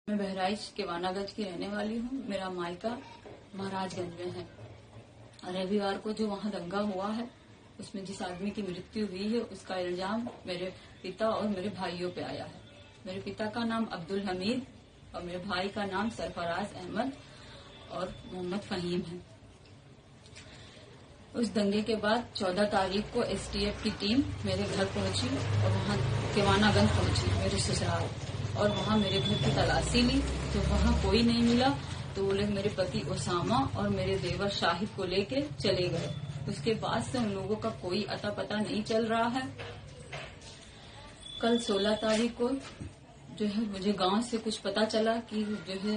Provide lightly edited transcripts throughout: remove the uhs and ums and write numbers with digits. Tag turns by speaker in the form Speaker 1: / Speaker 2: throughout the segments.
Speaker 1: मैं बहराइच के वानागंज की रहने वाली हूँ। मेरा मायका महाराजगंज में है। रविवार को जो वहाँ दंगा हुआ है उसमें जिस आदमी की मृत्यु हुई है उसका इल्जाम मेरे पिता और मेरे भाइयों पे आया है। मेरे पिता का नाम अब्दुल हमीद और मेरे भाई का नाम सरफराज अहमद और मोहम्मद फहीम है। उस दंगे के बाद 14 तारीख को एसटीएफ की टीम मेरे घर पहुंची और वहाँ केवानागंज पहुंची मेरे ससुराल, और वहाँ मेरे घर की तलाशी ली तो वहाँ कोई नहीं मिला। तो वो लोग मेरे पति ओसामा और मेरे देवर शाहिद को लेके चले गए। उसके बाद से उन लोगों का कोई अता पता नहीं चल रहा है। कल 16 तारीख को जो है मुझे गांव से कुछ पता चला कि जो है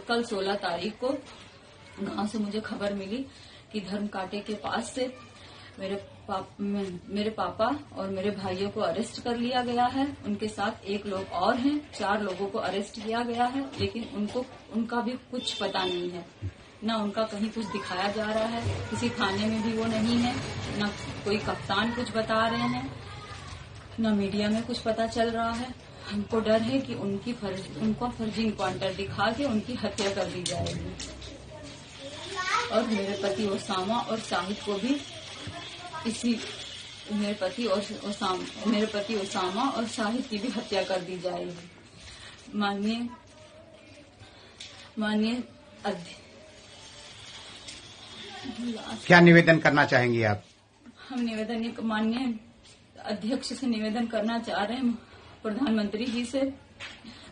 Speaker 1: कल 16 तारीख को गांव से मुझे खबर मिली कि धर्म कांटे के पास से मेरे पापा और मेरे भाइयों को अरेस्ट कर लिया गया है। उनके साथ एक लोग और हैं, 4 लोगों को अरेस्ट किया गया है, लेकिन उनका भी कुछ पता नहीं है। न उनका कहीं कुछ दिखाया जा रहा है, किसी थाने में भी वो नहीं है, न कोई कप्तान कुछ बता रहे हैं, न मीडिया में कुछ पता चल रहा है। हमको डर है कि उनका फर्जी इनकाउंटर दिखा के उनकी हत्या कर दी जाएगी और मेरे पति ओसामा और शाहिद को भी मेरे पति ओसामा और शाहिद की भी हत्या कर दी जाएगी। माननीय
Speaker 2: क्या निवेदन करना चाहेंगी आप?
Speaker 1: हम माननीय अध्यक्ष से निवेदन करना चाह रहे हैं, प्रधानमंत्री जी से,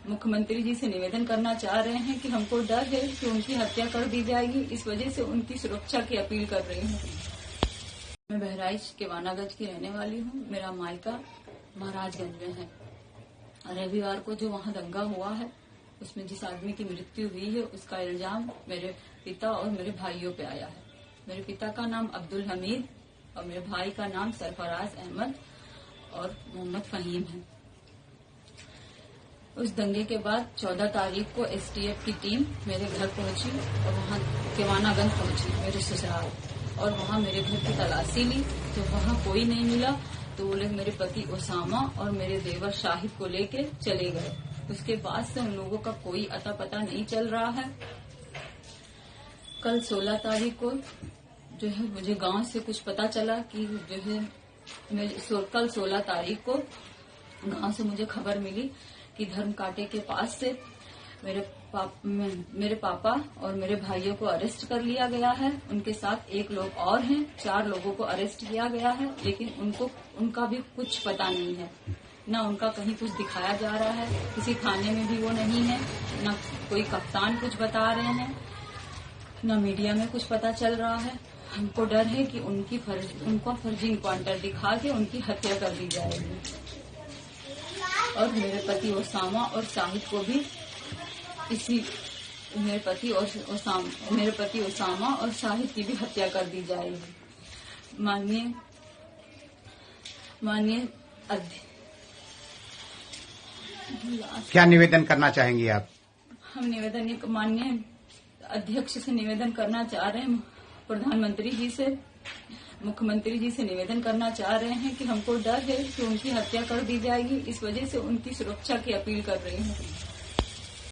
Speaker 1: मुख्यमंत्री जी से निवेदन करना चाह रहे हैं कि हमको डर है कि उनकी हत्या कर दी जाएगी। इस वजह से उनकी सुरक्षा की अपील कर रही हूँ। मैं बहराइच के वानागंज की रहने वाली हूँ। मेरा मायका महाराजगंज में है। रविवार को जो वहाँ दंगा हुआ है उसमें जिस आदमी की मृत्यु हुई है उसका इल्जाम मेरे पिता और मेरे भाइयों पे आया है। मेरे पिता का नाम अब्दुल हमीद और मेरे भाई का नाम सरफराज अहमद और मोहम्मद फहीम है। उस दंगे के बाद 14 तारीख को एसटीएफ की टीम मेरे घर पहुंची और वहाँ केवानागंज पहुंची मेरे ससुराल, और वहाँ मेरे घर की तलाशी ली तो वहाँ कोई नहीं मिला। तो वो लोग मेरे पति ओसामा और मेरे देवर शाहिद को लेके चले गए। उसके बाद से उन लोगों का कोई अता पता नहीं चल रहा है। कल 16 तारीख को जो है मुझे गांव से कुछ पता चला कि जो है कल 16 तारीख को गांव से मुझे खबर मिली कि धर्म कांटे के पास से मेरे पापा और मेरे भाइयों को अरेस्ट कर लिया गया है। उनके साथ एक लोग और हैं, 4 लोगों को अरेस्ट किया गया है, लेकिन उनका भी कुछ पता नहीं है। न उनका कहीं कुछ दिखाया जा रहा है, किसी थाने में भी वो नहीं है, न कोई कप्तान कुछ बता रहे हैं, न मीडिया में कुछ पता चल रहा है। हमको डर है कि उनका फर्जी इनकाउंटर दिखा के उनकी हत्या कर दी जाएगी और मेरे पति ओसामा और शाहिद को भी मेरे पति ओसामा और शाहिद की भी हत्या कर दी जाएगी। माननीय
Speaker 2: क्या निवेदन करना चाहेंगी आप?
Speaker 1: हम माननीय अध्यक्ष से निवेदन करना चाह रहे हैं, प्रधानमंत्री जी से, मुख्यमंत्री जी से निवेदन करना चाह रहे हैं कि हमको डर है कि उनकी हत्या कर दी जाएगी। इस वजह से उनकी सुरक्षा की अपील कर रही हूँ।